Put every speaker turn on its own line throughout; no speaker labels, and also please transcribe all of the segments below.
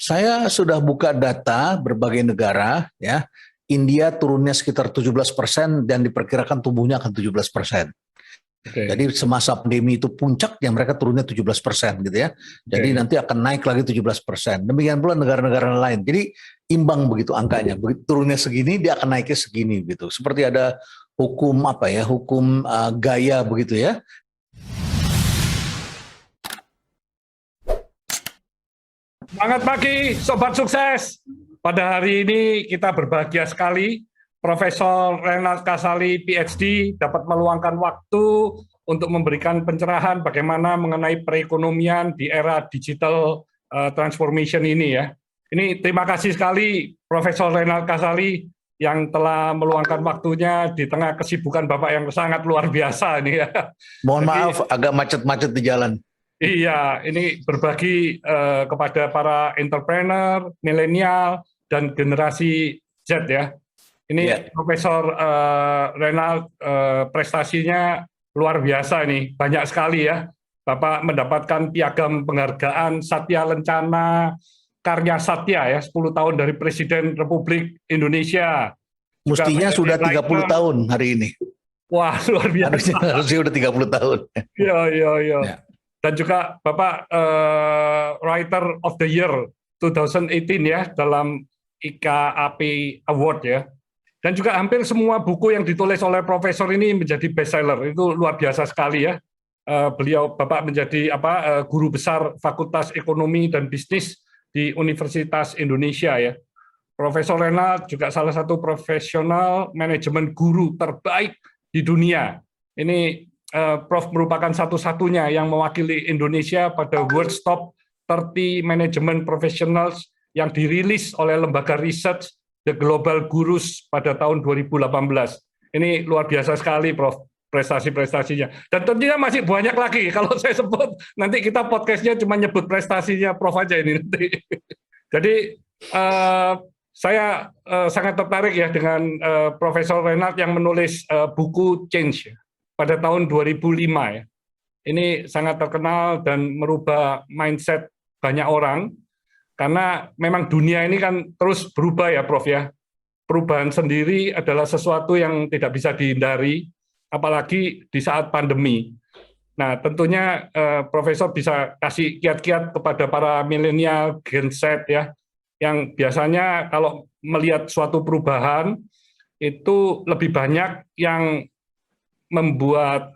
Saya sudah buka data berbagai negara, ya. India turunnya sekitar 17% dan diperkirakan tumbuhnya akan 17%. Jadi semasa pandemi itu puncaknya mereka turunnya 17% gitu ya. Jadi nanti akan naik lagi 17%. Demikian pula negara-negara lain. Jadi imbang begitu angkanya. Begitu turunnya segini dia akan naiknya segini gitu. Seperti ada hukum hukum gaya begitu ya.
Semangat pagi, Sobat Sukses. Pada hari ini kita berbahagia sekali, Profesor Renald Kasali, PhD, dapat meluangkan waktu untuk memberikan pencerahan bagaimana mengenai perekonomian di era digital transformation ini ya. Ini terima kasih sekali Profesor Renald Kasali yang telah meluangkan waktunya di tengah kesibukan Bapak yang sangat luar biasa ini ya.
Mohon maaf agak macet-macet di jalan.
Iya, ini berbagi kepada para entrepreneur, milenial, dan generasi Z ya. Ini Profesor Renald prestasinya luar biasa nih, banyak sekali ya. Bapak mendapatkan piagam penghargaan Satya Lencana, Karya Satya ya, 10 tahun dari Presiden Republik Indonesia.
Mestinya sudah 30 tahun hari ini.
Wah, luar biasa.
Harusnya udah 30 tahun.
Iya. Dan juga Bapak Writer of the Year 2018 ya dalam IKAP Award ya. Dan juga hampir semua buku yang ditulis oleh Profesor ini menjadi bestseller. Itu luar biasa sekali ya. Beliau Bapak menjadi guru besar Fakultas Ekonomi dan Bisnis di Universitas Indonesia ya. Profesor Renald juga salah satu profesional manajemen guru terbaik di dunia. Ini Prof merupakan satu-satunya yang mewakili Indonesia pada World Top 30 Management Professionals yang dirilis oleh lembaga research The Global Gurus pada tahun 2018. Ini luar biasa sekali, Prof, prestasi-prestasinya. Dan tentunya masih banyak lagi. Kalau saya sebut, nanti kita podcastnya cuma nyebut prestasinya Prof aja ini nanti. Jadi, saya sangat tertarik ya dengan Profesor Renald yang menulis buku Change pada tahun 2005 ya. Ini sangat terkenal dan merubah mindset banyak orang karena memang dunia ini kan terus berubah ya Prof ya. Perubahan sendiri adalah sesuatu yang tidak bisa dihindari apalagi di saat pandemi. Nah, tentunya Profesor bisa kasih kiat-kiat kepada para milenial Gen Z ya yang biasanya kalau melihat suatu perubahan itu lebih banyak yang membuat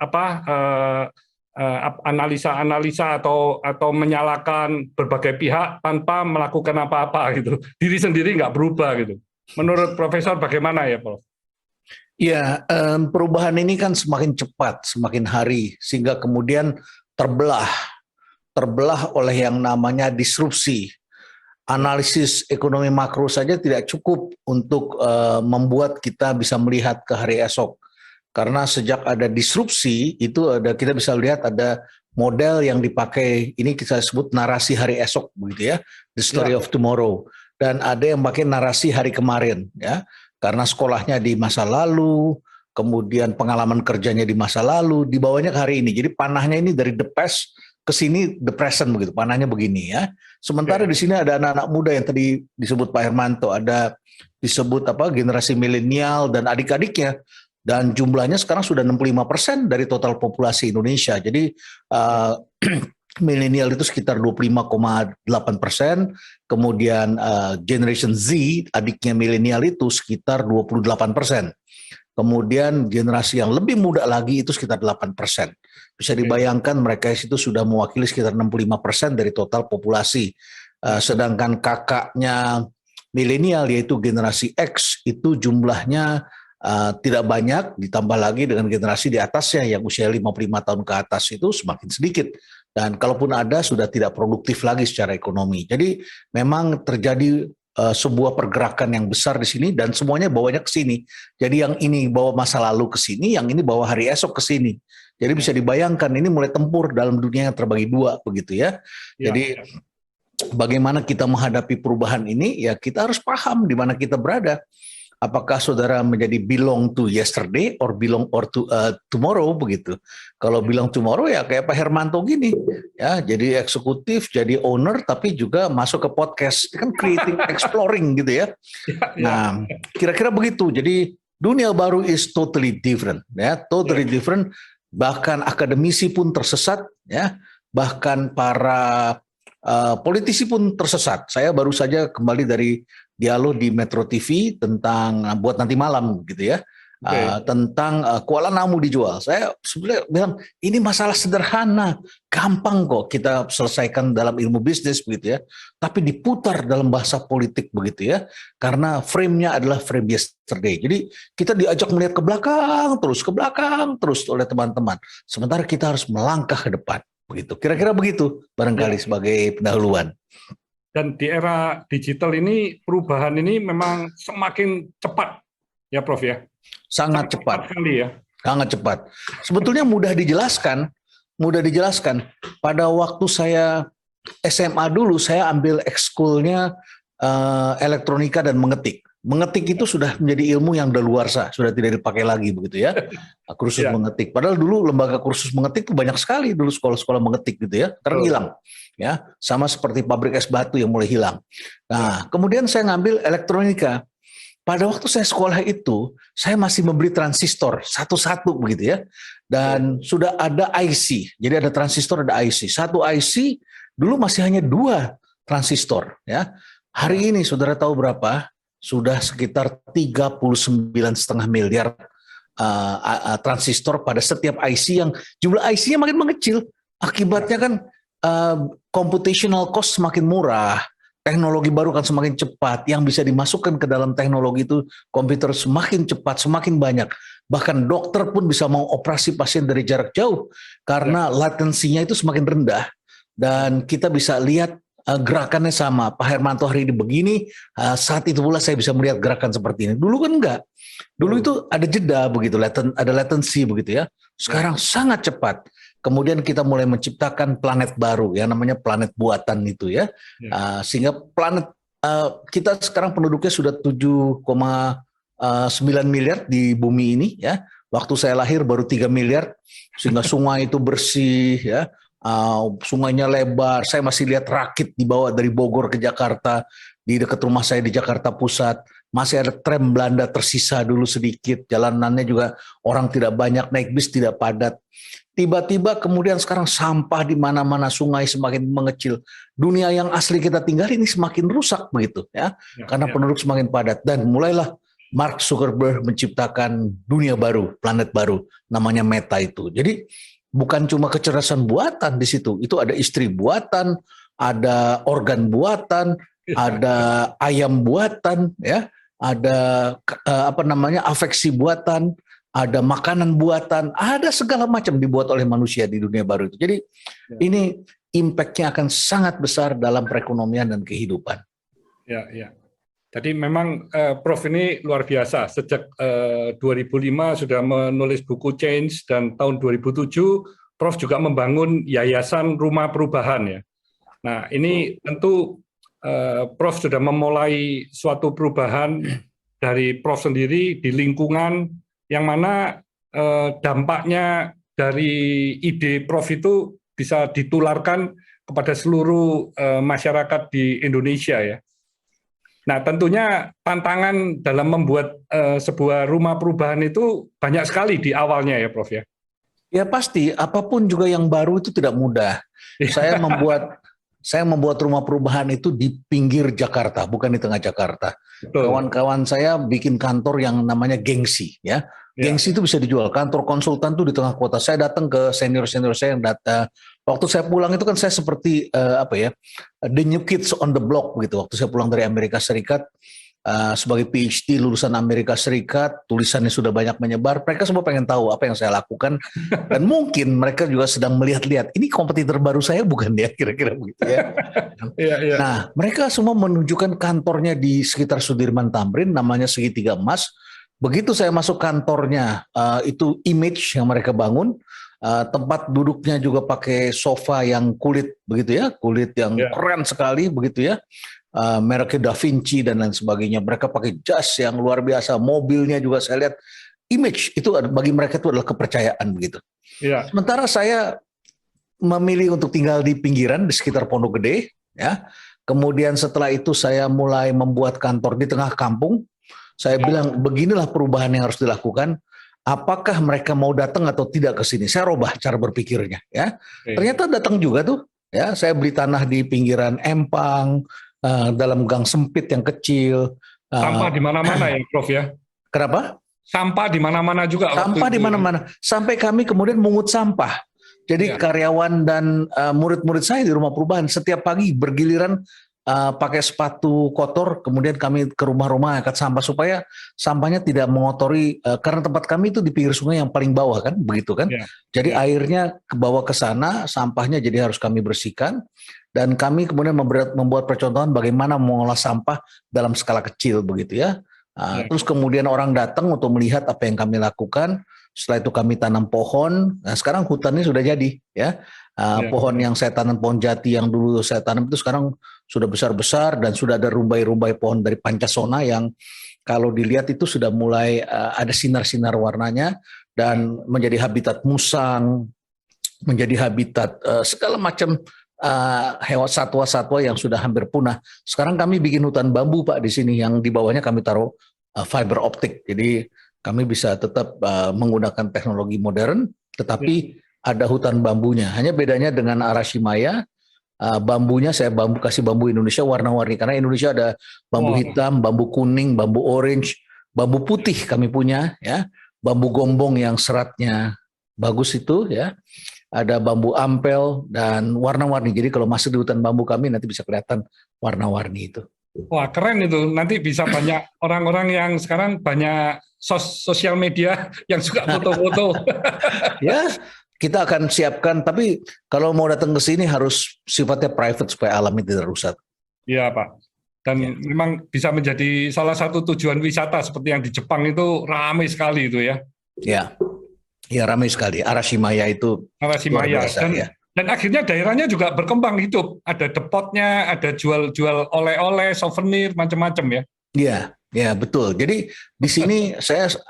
analisa-analisa atau menyalahkan berbagai pihak tanpa melakukan apa-apa gitu. Diri sendiri nggak berubah gitu. Menurut Profesor bagaimana ya, Prof?
Ya, perubahan ini kan semakin cepat, semakin hari, sehingga kemudian terbelah oleh yang namanya disrupsi. Analisis ekonomi makro saja tidak cukup untuk membuat kita bisa melihat ke hari esok. Karena sejak ada disrupsi itu kita bisa lihat ada model yang dipakai, ini kita sebut narasi hari esok begitu ya, the story of tomorrow, dan ada yang pakai narasi hari kemarin ya, karena sekolahnya di masa lalu, kemudian pengalaman kerjanya di masa lalu, dibawanya ke hari ini. Jadi panahnya ini dari the past ke sini the present begitu, panahnya begini ya. Sementara di sini ada anak-anak muda yang tadi disebut Pak Hermanto, ada disebut generasi milenial dan adik-adiknya. Dan jumlahnya sekarang sudah 65% dari total populasi Indonesia. Jadi milenial itu sekitar 25,8%, kemudian Generation Z, adiknya milenial itu sekitar 28%. Kemudian generasi yang lebih muda lagi itu sekitar 8%. Bisa dibayangkan mereka itu sudah mewakili sekitar 65% dari total populasi. Sedangkan kakaknya milenial yaitu generasi X itu jumlahnya tidak banyak, ditambah lagi dengan generasi di atasnya yang usia 55 tahun ke atas itu semakin sedikit. Dan kalaupun ada sudah tidak produktif lagi secara ekonomi. Jadi memang terjadi sebuah pergerakan yang besar di sini dan semuanya bawanya ke sini. Jadi yang ini bawa masa lalu ke sini, yang ini bawa hari esok ke sini. Jadi bisa dibayangkan ini mulai tempur dalam dunia yang terbagi dua begitu ya. Jadi bagaimana kita menghadapi perubahan ini ya kita harus paham di mana kita berada. apakah saudara menjadi belong to yesterday or belong or to tomorrow begitu. Kalau belong tomorrow ya kayak Pak Hermanto gini, ya jadi eksekutif, jadi owner, tapi juga masuk ke podcast, kan creating, exploring gitu ya. Nah, kira-kira begitu. Jadi dunia baru is totally different, ya, totally different. Bahkan akademisi pun tersesat, ya, bahkan para politisi pun tersesat. Saya baru saja kembali dari dialog di Metro TV tentang buat nanti malam gitu ya. Tentang Kuala Namu dijual. Saya sebenarnya bilang ini masalah sederhana, gampang kok kita selesaikan dalam ilmu bisnis begitu ya. Tapi diputar dalam bahasa politik begitu ya. Karena frame-nya adalah frame yesterday. Jadi kita diajak melihat ke belakang terus oleh teman-teman. Sementara kita harus melangkah ke depan begitu. Kira-kira begitu barangkali sebagai pendahuluan.
Dan di era digital ini perubahan ini memang semakin cepat ya Prof ya.
Sangat cepat
sekali ya.
Sangat cepat. Sebetulnya mudah dijelaskan. Pada waktu saya SMA dulu, saya ambil ekskulnya elektronika dan mengetik. Mengetik itu sudah menjadi ilmu yang daluarsa, sudah tidak dipakai lagi begitu ya. Kursus mengetik. Padahal dulu lembaga kursus mengetik itu banyak sekali dulu sekolah-sekolah mengetik gitu ya. Sekarang hilang. Ya, sama seperti pabrik es batu yang mulai hilang. Nah, kemudian saya ngambil elektronika. Pada waktu saya sekolah itu, saya masih membeli transistor satu-satu begitu ya. Dan sudah ada IC. Jadi ada transistor, ada IC. Satu IC dulu masih hanya 2 transistor ya. Hari ini saudara tahu berapa? Sudah sekitar 39,5 miliar transistor pada setiap IC, yang jumlah IC-nya makin mengecil. Akibatnya kan computational cost semakin murah. Teknologi baru kan semakin cepat, yang bisa dimasukkan ke dalam teknologi itu komputer semakin cepat, semakin banyak. Bahkan dokter pun bisa mengoperasi pasien dari jarak jauh karena latensinya itu semakin rendah. Dan kita bisa lihat gerakannya sama. Pak Hermanto hari ini begini, saat itu pula saya bisa melihat gerakan seperti ini. Dulu kan enggak. Dulu itu ada jeda begitu, ada latensi begitu ya. Sekarang sangat cepat. Kemudian kita mulai menciptakan planet baru yang namanya planet buatan itu ya. Sehingga planet kita sekarang penduduknya sudah 7,9 miliar di bumi ini ya. Waktu saya lahir baru 3 miliar, sehingga sungai itu bersih ya. Sungainya lebar. Saya masih lihat rakit dibawa dari Bogor ke Jakarta, di dekat rumah saya di Jakarta Pusat. Masih ada tram Belanda tersisa dulu sedikit. Jalanannya juga orang tidak banyak, naik bis tidak padat. Tiba-tiba kemudian sekarang sampah di mana-mana, sungai semakin mengecil. Dunia yang asli kita tinggal ini semakin rusak begitu ya. Karena penduduk semakin padat, dan mulailah Mark Zuckerberg menciptakan dunia baru, planet baru namanya Meta itu. Jadi bukan cuma kecerdasan buatan di situ, itu ada istri buatan, ada organ buatan, ada ayam buatan ya, ada afeksi buatan, ada makanan buatan, ada segala macam dibuat oleh manusia di dunia baru itu. Jadi ini impact-nya akan sangat besar dalam perekonomian dan kehidupan.
Ya. Jadi memang Prof ini luar biasa. Sejak 2005 sudah menulis buku Change, dan tahun 2007 Prof juga membangun Yayasan Rumah Perubahan ya. Nah ini tentu Prof sudah memulai suatu perubahan dari Prof sendiri di lingkungan, yang mana dampaknya dari ide Prof itu bisa ditularkan kepada seluruh masyarakat di Indonesia ya. Nah tentunya tantangan dalam membuat sebuah rumah perubahan itu banyak sekali di awalnya ya Prof ya.
Ya pasti, apapun juga yang baru itu tidak mudah. Saya membuat rumah perubahan itu di pinggir Jakarta, bukan di tengah Jakarta. Kawan-kawan saya bikin kantor yang namanya gengsi, ya. Gengsi itu bisa dijual. Kantor konsultan itu di tengah kota. Saya datang ke senior-senior saya yang datang. Waktu saya pulang itu kan saya seperti the new kids on the block gitu. Waktu saya pulang dari Amerika Serikat sebagai PhD lulusan Amerika Serikat, tulisannya sudah banyak menyebar. Mereka semua pengen tahu apa yang saya lakukan, dan mungkin mereka juga sedang melihat-lihat ini kompetitor baru saya bukan ya, kira-kira begitu ya. Nah, mereka semua menunjukkan kantornya di sekitar Sudirman Tamrin, namanya Segitiga Emas. Begitu saya masuk kantornya, itu image yang mereka bangun. tempat duduknya juga pakai sofa yang kulit begitu ya, kulit yang keren sekali begitu ya. Mereknya Da Vinci dan lain sebagainya. Mereka pakai jas yang luar biasa, mobilnya juga saya lihat image itu bagi mereka itu adalah kepercayaan begitu.
Ya.
Sementara saya memilih untuk tinggal di pinggiran di sekitar Pondok Gede ya. Kemudian setelah itu saya mulai membuat kantor di tengah kampung. Saya bilang beginilah perubahan yang harus dilakukan. Apakah mereka mau datang atau tidak ke sini? Saya rubah cara berpikirnya ya. Ternyata datang juga tuh ya. Saya beli tanah di pinggiran Empang dalam gang sempit yang kecil.
Sampah di mana-mana ya, Prof ya.
Kenapa?
Sampah di mana-mana juga.
Sampah di mana-mana. Sampai kami kemudian mengut sampah. Jadi karyawan dan murid-murid saya di rumah perubahan setiap pagi bergiliran pakai sepatu kotor, kemudian kami ke rumah-rumah angkat sampah supaya sampahnya tidak mengotori, karena tempat kami itu di pinggir sungai yang paling bawah kan, begitu kan. Jadi airnya kebawa ke sana, sampahnya jadi harus kami bersihkan, dan kami kemudian membuat percontohan bagaimana mengolah sampah dalam skala kecil begitu ya. Terus kemudian orang datang untuk melihat apa yang kami lakukan. Setelah itu kami tanam pohon. Nah sekarang hutannya sudah jadi ya. Pohon yang saya tanam, pohon jati yang dulu saya tanam itu sekarang sudah besar-besar dan sudah ada rumbai-rumbai pohon dari Pancasona yang kalau dilihat itu sudah mulai ada sinar-sinar warnanya dan menjadi habitat musang, menjadi habitat segala macam hewan satwa-satwa yang sudah hampir punah. Sekarang kami bikin hutan bambu Pak di sini yang di bawahnya kami taruh fiber optik. Jadi kami bisa tetap menggunakan teknologi modern, tetapi ada hutan bambunya. Hanya bedanya dengan Arashimaya, bambunya saya kasih bambu Indonesia warna-warni. Karena Indonesia ada bambu hitam, bambu kuning, bambu orange, bambu putih kami punya, ya, bambu gombong yang seratnya bagus itu, ya. Ada bambu ampel dan warna-warni. Jadi kalau masuk di hutan bambu kami nanti bisa kelihatan warna-warni itu.
Wah keren itu, nanti bisa banyak orang-orang yang sekarang banyak sosial media yang suka foto-foto.
Ya, kita akan siapkan, tapi kalau mau datang ke sini harus sifatnya private supaya alamnya tidak rusak.
Iya Pak, dan memang bisa menjadi salah satu tujuan wisata seperti yang di Jepang itu ramai sekali itu ya.
Ya ramai sekali, Arashimaya itu
Arashimaya,
biasa,
dan akhirnya daerahnya juga berkembang hidup, ada depotnya, ada jual-jual oleh-oleh, souvenir, macam-macam ya. Ya betul. Jadi di sini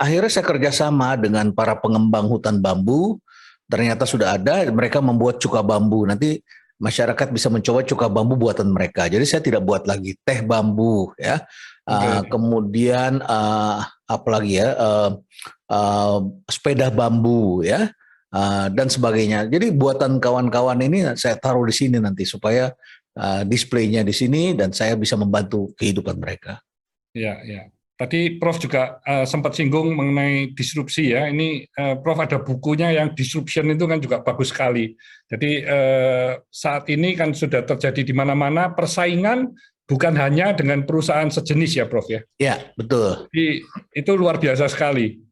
akhirnya saya kerjasama dengan para pengembang hutan bambu. Ternyata sudah ada, mereka membuat cuka bambu. Nanti masyarakat bisa mencoba cuka bambu buatan mereka. Jadi saya tidak buat lagi teh bambu, ya. Kemudian apalagi ya, sepeda bambu, ya. Dan sebagainya. Jadi buatan kawan-kawan ini saya taruh di sini nanti supaya displaynya di sini dan saya bisa membantu kehidupan mereka. Ya. Tadi Prof juga sempat singgung mengenai disrupsi ya. Ini Prof ada bukunya yang disruption itu kan juga bagus sekali. Jadi saat ini kan sudah terjadi di mana-mana persaingan bukan hanya dengan perusahaan sejenis ya Prof ya.
Ya betul.
Jadi, itu luar biasa sekali.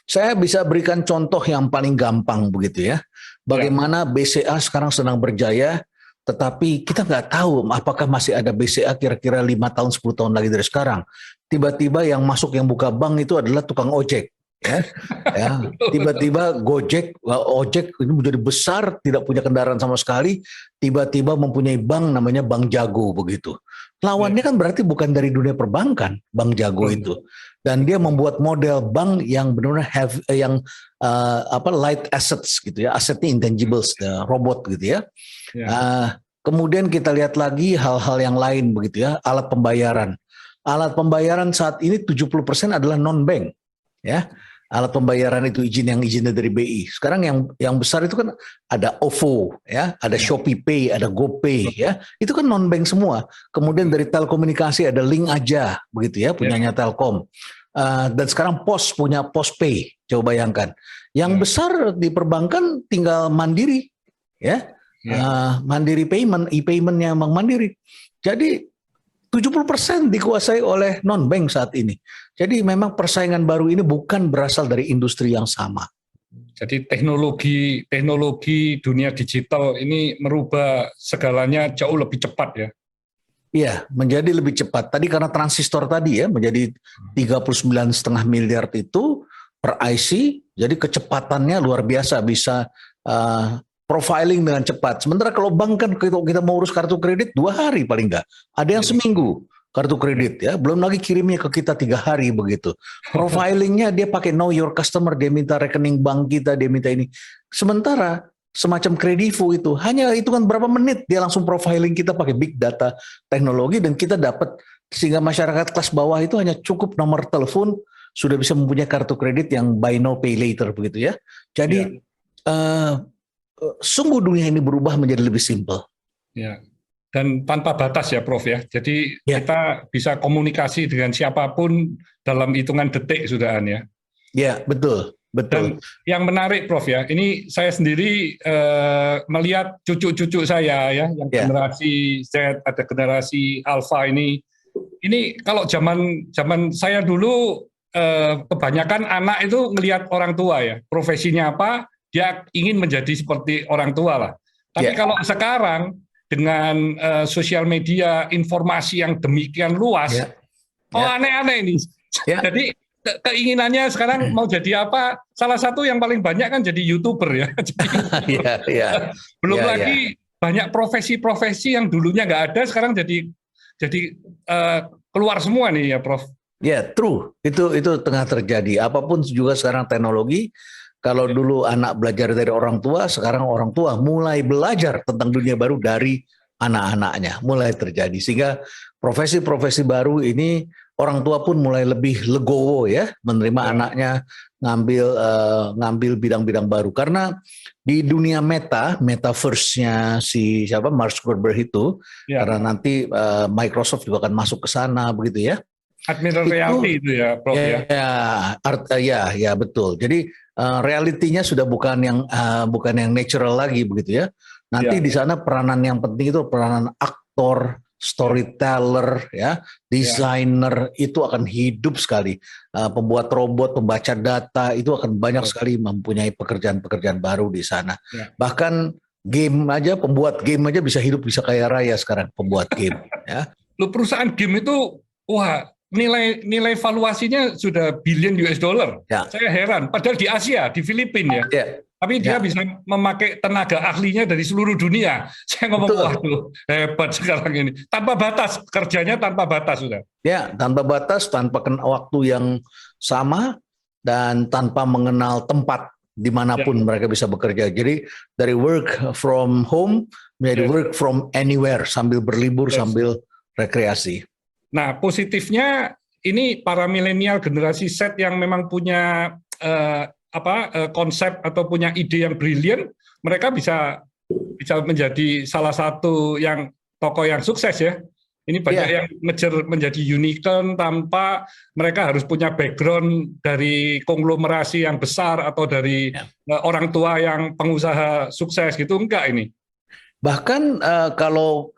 Saya bisa berikan contoh yang paling gampang begitu ya. Bagaimana BCA sekarang sedang berjaya, tetapi kita nggak tahu apakah masih ada BCA kira-kira 5 tahun, 10 tahun lagi dari sekarang. Tiba-tiba yang masuk yang buka bank itu adalah tukang ojek. Ya. Tiba-tiba ojek ini menjadi besar, tidak punya kendaraan sama sekali, tiba-tiba mempunyai bank namanya Bank Jago begitu. Lawannya kan berarti bukan dari dunia perbankan, Bank Jago itu. Dan dia membuat model bank yang benar-benar light assets gitu ya, asetnya intangibles, robot gitu ya. Kemudian kita lihat lagi hal-hal yang lain begitu ya, alat pembayaran. Alat pembayaran saat ini 70% adalah non-bank, ya. Alat pembayaran itu izinnya dari BI. Sekarang yang besar itu kan ada OVO, ya, ada Shopee Pay, ada GoPay, ya. Itu kan non-bank semua. Kemudian dari telekomunikasi ada Link Aja, begitu ya, punyanya Telkom. Dan sekarang Pos punya Postpay. Coba bayangkan. Yang besar di perbankan tinggal Mandiri, ya. Mandiri Payment, e-paymentnya Bank Mandiri. Jadi 70% dikuasai oleh non-bank saat ini. Jadi memang persaingan baru ini bukan berasal dari industri yang sama.
Jadi teknologi dunia digital ini merubah segalanya jauh lebih cepat ya.
Iya, menjadi lebih cepat. Tadi karena transistor tadi ya, menjadi 39,5 miliar itu per IC, jadi kecepatannya luar biasa, bisa profiling dengan cepat. Sementara kalau bank kan kita mau urus kartu kredit 2 hari paling nggak. Ada yang seminggu kartu kredit ya. Belum lagi kirimnya ke kita 3 hari begitu. Profilingnya dia pakai know your customer, dia minta rekening bank kita, dia minta ini. Sementara semacam Kredivo itu hanya hitungan berapa menit dia langsung profiling kita pakai big data teknologi dan kita dapat, sehingga masyarakat kelas bawah itu hanya cukup nomor telepon sudah bisa mempunyai kartu kredit yang buy now pay later begitu ya. Jadi sungguh dunia ini berubah menjadi lebih simpel.
Ya. Dan tanpa batas ya Prof ya. Jadi kita bisa komunikasi dengan siapapun dalam hitungan detik sudahan ya. Ya, betul. Betul. Dan yang menarik Prof ya, ini saya sendiri melihat cucu-cucu saya ya, yang generasi Z, ada generasi Alpha ini. Ini kalau zaman saya dulu kebanyakan anak itu ngelihat orang tua ya, profesinya apa, dia ingin menjadi seperti orang tua lah. Tapi kalau sekarang dengan sosial media, informasi yang demikian luas, aneh-aneh ini. Jadi keinginannya sekarang mau jadi apa? Salah satu yang paling banyak kan jadi YouTuber ya. Belum lagi banyak profesi-profesi yang dulunya nggak ada, sekarang jadi keluar semua nih ya, Prof.
Ya, true. Itu tengah terjadi. Apapun juga sekarang teknologi. Kalau dulu anak belajar dari orang tua, sekarang orang tua mulai belajar tentang dunia baru dari anak-anaknya. Mulai terjadi. Sehingga profesi-profesi baru ini orang tua pun mulai lebih legowo ya, menerima anaknya ngambil bidang-bidang baru. Karena di dunia metaverse-nya si Mark Zuckerberg itu, karena nanti Microsoft juga akan masuk ke sana begitu ya.
Admiral reality itu ya, Prof ya.
Ya betul. Jadi realitinya sudah bukan yang natural lagi begitu ya. Nanti di sana peranan yang penting itu peranan aktor, storyteller, ya, desainer itu akan hidup sekali. Pembuat robot, pembaca data itu akan banyak sekali mempunyai pekerjaan-pekerjaan baru di sana. Bahkan pembuat game aja bisa hidup, bisa kaya raya sekarang pembuat game. Ya.
Lu perusahaan game itu, wah, nilai valuasinya sudah billion US dollar. Saya heran. Padahal di Asia, di Filipina ya. Tapi dia bisa memakai tenaga ahlinya dari seluruh dunia. Saya ngomong, waduh, hebat sekarang ini. Tanpa batas, kerjanya tanpa batas sudah.
Ya, tanpa batas, tanpa waktu yang sama, dan tanpa mengenal tempat dimanapun mereka bisa bekerja. Jadi dari work from home menjadi work from anywhere, sambil berlibur, sambil rekreasi.
Nah, positifnya ini para milenial generasi Z yang memang punya konsep atau punya ide yang brilian, mereka bisa menjadi salah satu yang tokoh yang sukses ya. Ini banyak yang ngejar menjadi unicorn tanpa mereka harus punya background dari konglomerasi yang besar atau dari orang tua yang pengusaha sukses gitu, enggak ini.
Bahkan kalau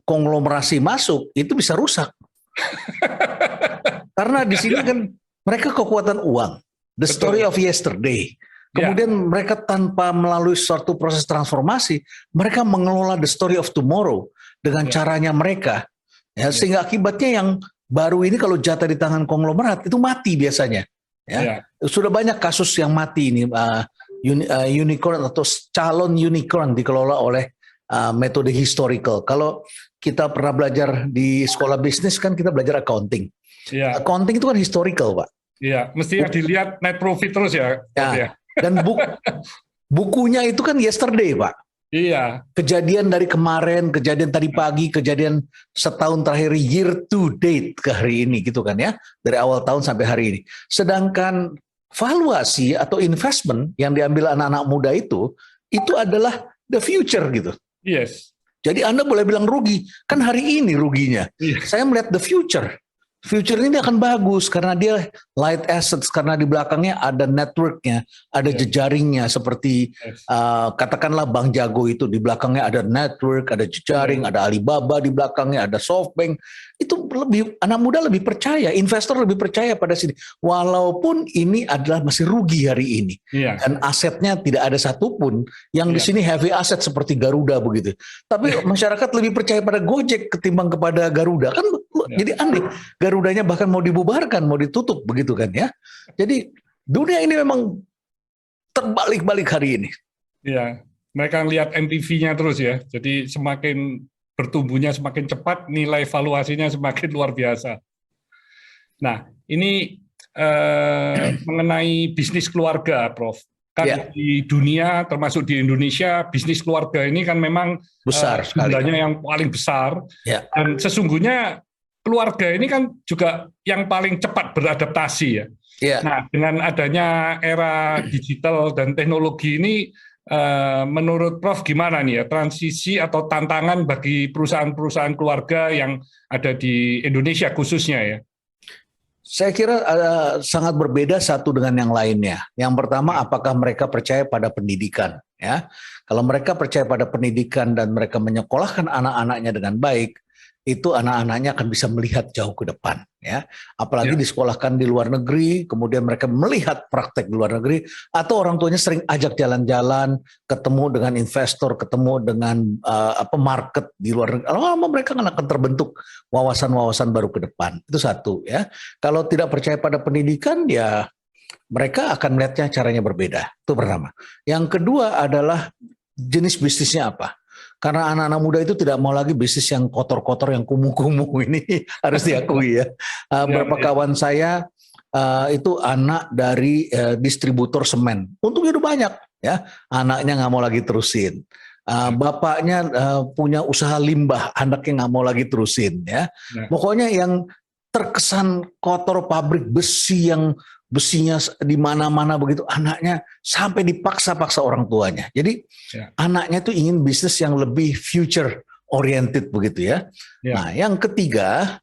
konglomerasi masuk, itu bisa rusak. Karena di sini kan mereka kekuatan uang. The story of yesterday. Kemudian mereka tanpa melalui suatu proses transformasi, mereka mengelola the story of tomorrow dengan caranya mereka. Ya, sehingga akibatnya yang baru ini kalau jatuh di tangan konglomerat, itu mati biasanya. Ya. Sudah banyak kasus yang mati ini. Unicorn atau calon unicorn dikelola oleh metode historical. Kalau kita pernah belajar di sekolah bisnis kan kita belajar accounting. Accounting itu kan historical, Pak.
Iya, mesti dilihat net profit terus ya.
Dan bukunya itu kan yesterday, Pak.
Iya.
Kejadian dari kemarin, kejadian tadi pagi, kejadian setahun terakhir, year to date ke hari ini gitu kan ya. Dari awal tahun sampai hari ini. Sedangkan valuasi atau investment yang diambil anak-anak muda itu adalah the future gitu.
Yes.
Jadi Anda boleh bilang rugi, kan hari ini ruginya. Saya melihat the future. Future ini akan bagus karena dia light assets, karena di belakangnya ada networknya, ada jejaringnya seperti katakanlah Bank Jago itu di belakangnya ada network, ada jejaring, ada Alibaba di belakangnya, ada SoftBank. Itu anak muda lebih percaya, investor lebih percaya pada sini. Walaupun ini adalah masih rugi hari ini dan asetnya tidak ada satupun yang di sini heavy asset seperti Garuda begitu. Tapi masyarakat lebih percaya pada Gojek ketimbang kepada Garuda kan. Jadi aneh, Garudanya bahkan mau dibubarkan, mau ditutup begitu kan ya. Jadi dunia ini memang terbalik-balik hari ini.
Ya, mereka lihat NPV-nya terus ya. Jadi semakin bertumbuhnya semakin cepat, nilai valuasinya semakin luar biasa. Nah, ini mengenai bisnis keluarga, Prof. Kan di dunia, termasuk di Indonesia, bisnis keluarga ini kan memang
besar sekali.
jumlahnya yang paling besar.
Ya.
Dan sesungguhnya keluarga ini kan juga yang paling cepat beradaptasi ya.
Ya.
Nah, dengan adanya era digital dan teknologi ini, menurut Prof gimana nih ya transisi atau tantangan bagi perusahaan-perusahaan keluarga yang ada di Indonesia khususnya ya?
Saya kira sangat berbeda satu dengan yang lainnya. Yang pertama, apakah mereka percaya pada pendidikan? Ya, kalau mereka percaya pada pendidikan dan mereka menyekolahkan anak-anaknya dengan baik, itu anak-anaknya akan bisa melihat jauh ke depan. Ya, apalagi disekolahkan di luar negeri, kemudian mereka melihat praktek di luar negeri, atau orang tuanya sering ajak jalan-jalan, ketemu dengan investor, ketemu dengan market di luar negeri. Lama-lama mereka akan terbentuk wawasan-wawasan baru ke depan. Itu satu ya. Kalau tidak percaya pada pendidikan, ya mereka akan melihatnya caranya berbeda. Itu pertama. Yang kedua adalah jenis bisnisnya apa. Karena anak-anak muda itu tidak mau lagi bisnis yang kotor-kotor, yang kumuh-kumuh ini harus diakui ya. Beberapa kawan saya itu anak dari distributor semen. Untungnya udah banyak ya. Anaknya nggak mau lagi terusin. Bapaknya punya usaha limbah, anaknya nggak mau lagi terusin ya. Pokoknya yang terkesan kotor, pabrik besi yang besinya di mana-mana begitu, anaknya sampai dipaksa-paksa orang tuanya. Jadi anaknya tuh ingin bisnis yang lebih future oriented begitu ya. Nah, yang ketiga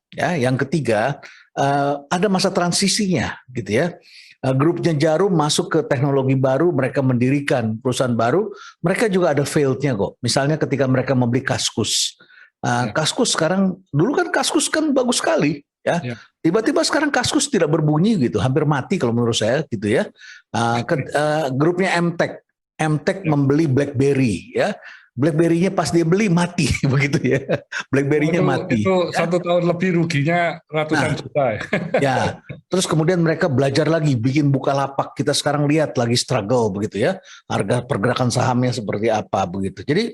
ada masa transisinya gitu ya. Grupnya Jarum masuk ke teknologi baru, mereka mendirikan perusahaan baru, mereka juga ada failed-nya kok. Misalnya ketika mereka membeli Kaskus. Kaskus sekarang, dulu kan Kaskus kan bagus sekali. Ya, tiba-tiba sekarang Kaskus tidak berbunyi gitu, hampir mati kalau menurut saya gitu ya. Grupnya Emtek membeli BlackBerry ya, BlackBerry-nya pas dia beli mati begitu ya, BlackBerry-nya mati.
Itu ya. 1 tahun lebih ruginya ratusan juta.
Ya, terus kemudian mereka belajar lagi bikin Bukalapak, kita sekarang lihat lagi struggle begitu ya, harga pergerakan sahamnya seperti apa begitu. Jadi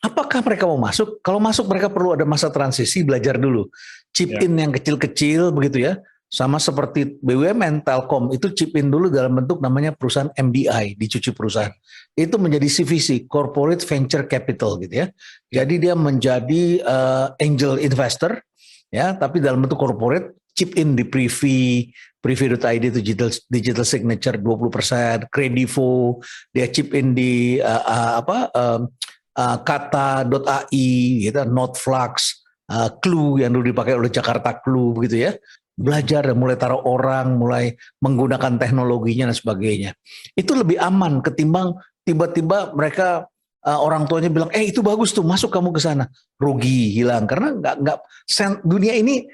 apakah mereka mau masuk? Kalau masuk mereka perlu ada masa transisi, belajar dulu. Chip in yang kecil-kecil begitu ya. Sama seperti BUMN, Telkom, itu chip in dulu dalam bentuk namanya perusahaan MDI, dicuci perusahaan. Itu menjadi CVC, Corporate Venture Capital gitu ya. Jadi dia menjadi angel investor ya, tapi dalam bentuk corporate, chip in di Privy.id itu digital signature 20%, Kredivo, dia chip in di Kata.ai gitu, Notflux, Clue yang dulu dipakai oleh Jakarta Clue begitu ya. Belajar dan mulai taruh orang, mulai menggunakan teknologinya dan sebagainya. Itu lebih aman ketimbang tiba-tiba mereka orang tuanya bilang, itu bagus tuh, masuk kamu ke sana, rugi, hilang. Karena nggak dunia ini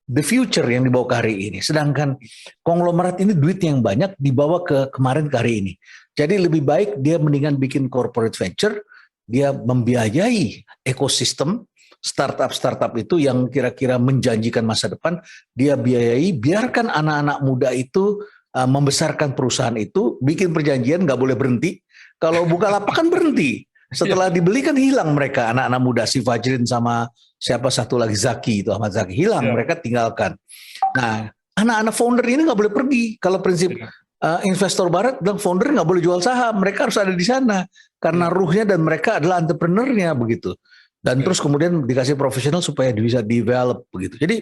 the future yang dibawa ke hari ini. Sedangkan konglomerat ini duit yang banyak dibawa ke kemarin ke hari ini. Jadi lebih baik dia mendingan bikin corporate venture, dia membiayai ekosistem startup itu yang kira-kira menjanjikan masa depan, dia biayai, biarkan anak-anak muda itu membesarkan perusahaan itu, bikin perjanjian nggak boleh berhenti. Kalau Bukalapak kan berhenti, setelah dibeli kan hilang mereka, anak-anak muda, si Fajrin sama siapa satu lagi Zaki, itu Ahmad Zaki, hilang, mereka tinggalkan. Nah, anak-anak founder ini nggak boleh pergi. Kalau prinsip investor barat bilang founder nggak boleh jual saham, mereka harus ada di sana karena ruhnya dan mereka adalah entrepreneurnya begitu. Dan terus kemudian dikasih profesional supaya bisa develop begitu. Jadi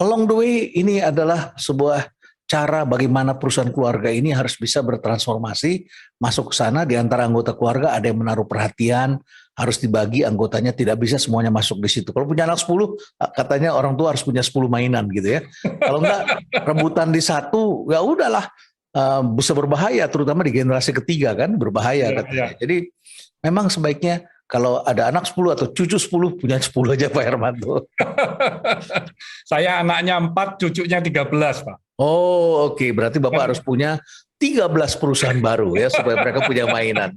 along the way ini adalah sebuah cara bagaimana perusahaan keluarga ini harus bisa bertransformasi masuk ke sana. Di antara anggota keluarga ada yang menaruh perhatian, harus dibagi anggotanya, tidak bisa semuanya masuk di situ. Kalau punya anak 10, katanya orang tua harus punya 10 mainan gitu ya. Kalau enggak rebutan di satu, ya udahlah, bisa berbahaya, terutama di generasi ketiga kan, berbahaya katanya. Jadi memang sebaiknya kalau ada anak 10 atau cucu 10, punya 10 aja Pak Hermanto.
Saya anaknya 4, cucunya 13 Pak.
Oh oke. Berarti Bapak harus punya 13 perusahaan baru ya, supaya mereka punya mainan.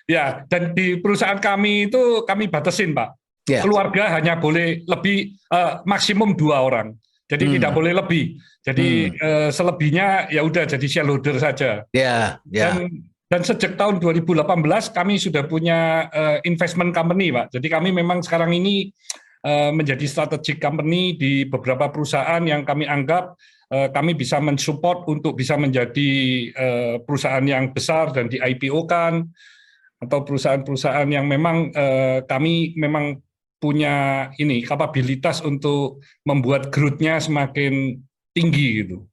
Ya, dan di perusahaan kami itu kami batasin Pak. Keluarga hanya boleh lebih, maksimum 2 orang. Jadi tidak boleh lebih. Jadi selebihnya ya udah jadi shareholder saja. Dan Dan sejak tahun 2018 kami sudah punya investment company, Pak. Jadi kami memang sekarang ini menjadi strategic company di beberapa perusahaan yang kami anggap kami bisa mensupport untuk bisa menjadi perusahaan yang besar dan di IPO-kan, atau perusahaan-perusahaan yang memang kami memang punya ini kapabilitas untuk membuat growth-nya semakin tinggi gitu.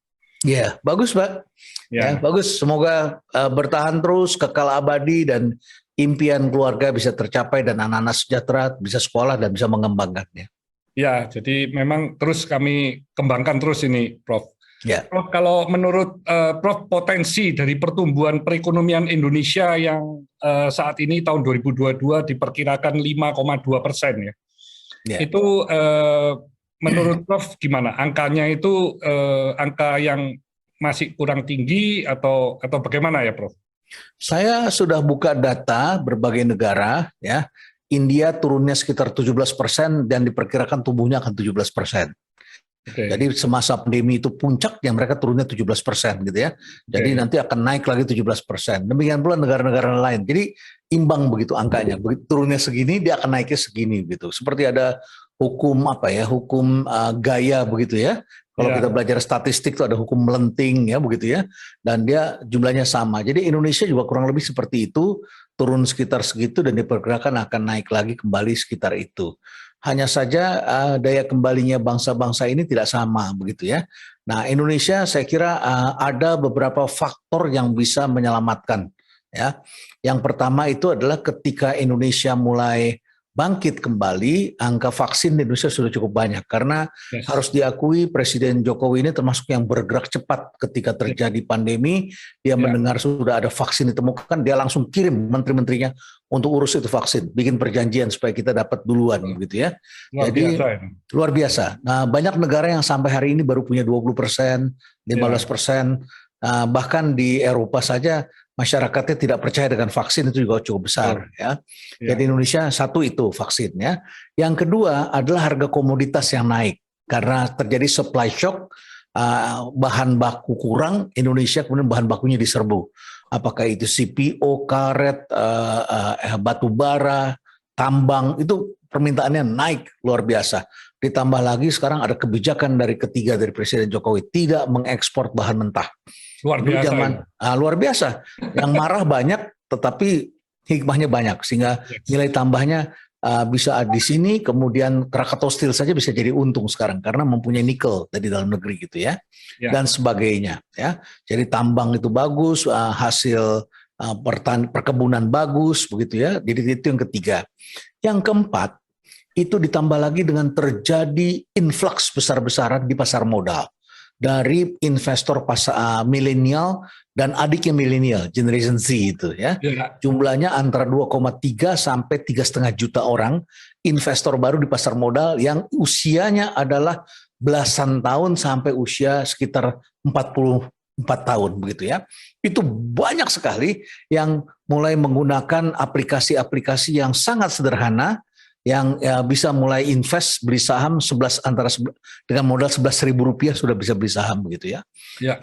Ya, bagus Pak. Ya, bagus. Semoga bertahan terus, kekal abadi, dan impian keluarga bisa tercapai dan anak-anak sejahtera bisa sekolah dan bisa mengembangkannya.
Ya, jadi memang terus kami kembangkan terus ini, Prof.
Ya.
Prof, kalau menurut Prof, potensi dari pertumbuhan perekonomian Indonesia yang saat ini tahun 2022 diperkirakan 5,2% ya. Itu menurut Prof gimana? Angkanya itu angka yang masih kurang tinggi atau bagaimana ya, Prof?
Saya sudah buka data berbagai negara, ya. India turunnya sekitar 17% dan diperkirakan tumbuhnya akan 17%. Jadi semasa pandemi itu puncaknya mereka turunnya 17% gitu ya. Jadi nanti akan naik lagi 17%. Demikian pula negara-negara lain. Jadi imbang begitu angkanya. Begitu turunnya segini dia akan naiknya segini gitu. Seperti ada hukum hukum gaya begitu ya. Kalau kita belajar statistik itu ada hukum melenting ya begitu ya. Dan dia jumlahnya sama. Jadi Indonesia juga kurang lebih seperti itu, turun sekitar segitu dan diperkirakan akan naik lagi kembali sekitar itu. Hanya saja daya kembalinya bangsa-bangsa ini tidak sama begitu ya. Nah, Indonesia saya kira ada beberapa faktor yang bisa menyelamatkan ya. Yang pertama itu adalah ketika Indonesia mulai bangkit kembali, angka vaksin di Indonesia sudah cukup banyak karena harus diakui Presiden Jokowi ini termasuk yang bergerak cepat ketika terjadi pandemi. Dia mendengar sudah ada vaksin ditemukan, dia langsung kirim menteri-menterinya untuk urus itu vaksin, bikin perjanjian supaya kita dapat duluan gitu ya. Jadi luar biasa. Nah, banyak negara yang sampai hari ini baru punya 20%, 15%, bahkan di Eropa saja masyarakatnya tidak percaya dengan vaksin, itu juga cukup besar ya. Jadi Indonesia satu itu vaksinnya. Yang kedua adalah harga komoditas yang naik karena terjadi supply shock, bahan baku kurang, Indonesia kemudian bahan bakunya diserbu. Apakah itu CPO, karet, batu bara, tambang, itu permintaannya naik luar biasa. Ditambah lagi sekarang ada kebijakan dari ketiga dari Presiden Jokowi tidak mengekspor bahan mentah. Luar biasa. Luar biasa. Yang marah banyak, tetapi hikmahnya banyak sehingga nilai tambahnya bisa di sini. Kemudian Krakatau Steel saja bisa jadi untung sekarang karena mempunyai nikel dari dalam negeri gitu ya, dan sebagainya ya. Jadi tambang itu bagus, hasil perkebunan bagus begitu ya. Jadi itu yang ketiga. Yang keempat itu ditambah lagi dengan terjadi influx besar-besaran di pasar modal dari investor milenial dan adiknya milenial, Generation Z itu ya. Jumlahnya antara 2,3 sampai 3,5 juta orang investor baru di pasar modal yang usianya adalah belasan tahun sampai usia sekitar 44 tahun begitu ya. Itu banyak sekali yang mulai menggunakan aplikasi-aplikasi yang sangat sederhana, yang bisa mulai invest beli saham dengan modal Rp11.000 sudah bisa beli saham begitu ya.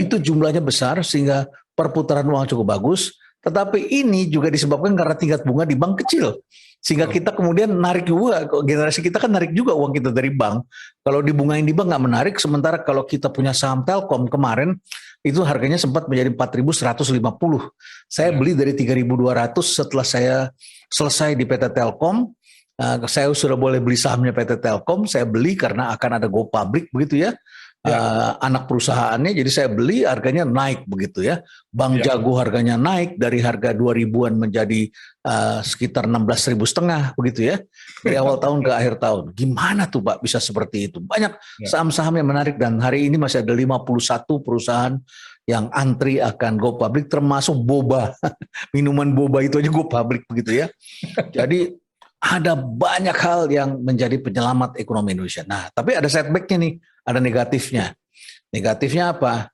Itu jumlahnya besar sehingga perputaran uang cukup bagus, tetapi ini juga disebabkan karena tingkat bunga di bank kecil. Sehingga kita kemudian narik juga, generasi kita kan narik juga uang kita dari bank. Kalau dibungain di bank nggak menarik, sementara kalau kita punya saham Telkom kemarin itu harganya sempat menjadi 4.150. Saya beli dari 3.200 setelah saya selesai di PT Telkom. Saya sudah boleh beli sahamnya PT Telkom, saya beli karena akan ada go public begitu ya, anak perusahaannya, jadi saya beli harganya naik begitu ya. Bank Jago harganya naik dari harga 2.000-an menjadi sekitar 16.500 begitu ya, dari awal tahun ke akhir tahun. Gimana tuh Pak bisa seperti itu? Banyak saham-saham yang menarik dan hari ini masih ada 51 perusahaan yang antri akan go public, termasuk boba, minuman boba itu aja go public begitu ya. Jadi ada banyak hal yang menjadi penyelamat ekonomi Indonesia. Nah, tapi ada setback-nya nih, ada negatifnya. Negatifnya apa?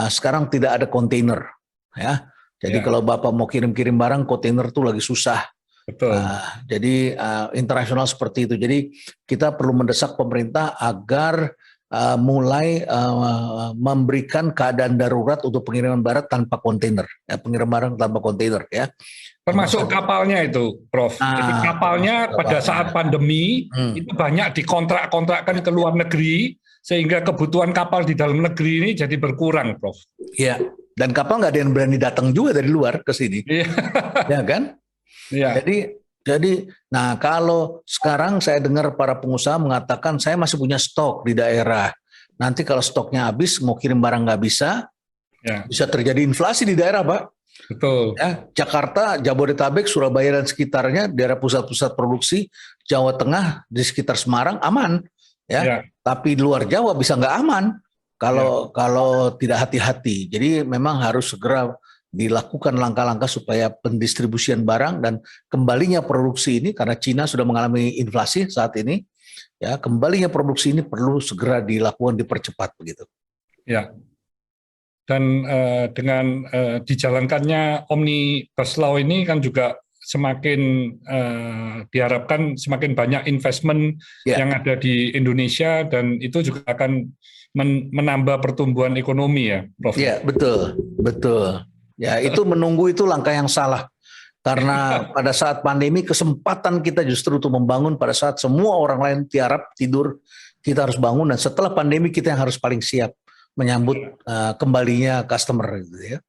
Sekarang tidak ada kontainer, ya. Jadi kalau Bapak mau kirim-kirim barang, kontainer tuh lagi susah.
Betul.
Jadi internasional seperti itu. Jadi kita perlu mendesak pemerintah agar mulai memberikan keadaan darurat untuk pengiriman barang tanpa kontainer, pengiriman barang tanpa kontainer ya.
Termasuk kapalnya itu, Prof. Jadi kapalnya pada saat pandemi itu banyak dikontrak-kontrakkan ke luar negeri sehingga kebutuhan kapal di dalam negeri ini jadi berkurang, Prof.
Iya. Dan kapal nggak ada yang berani datang juga dari luar ke sini, ya kan?
Iya.
Jadi, nah kalau sekarang saya dengar para pengusaha mengatakan saya masih punya stok di daerah. Nanti kalau stoknya habis, mau kirim barang nggak bisa, bisa terjadi inflasi di daerah, Pak.
Betul.
Ya, Jakarta, Jabodetabek, Surabaya dan sekitarnya, daerah pusat-pusat produksi, Jawa Tengah di sekitar Semarang aman, ya. Tapi di luar Jawa bisa nggak aman kalau tidak hati-hati. Jadi memang harus segera dilakukan langkah-langkah supaya pendistribusian barang dan kembalinya produksi ini, karena Cina sudah mengalami inflasi saat ini, ya kembalinya produksi ini perlu segera dilakukan, dipercepat begitu.
Ya. Dan dengan dijalankannya Omnibus Law ini kan juga semakin diharapkan semakin banyak investment yang ada di Indonesia, dan itu juga akan menambah pertumbuhan ekonomi ya, Prof.
Iya, betul. Ya, itu menunggu itu langkah yang salah. Karena pada saat pandemi kesempatan kita justru untuk membangun pada saat semua orang lain tiarap tidur, kita harus bangun, dan setelah pandemi kita yang harus paling siap menyambut kembalinya customer gitu ya.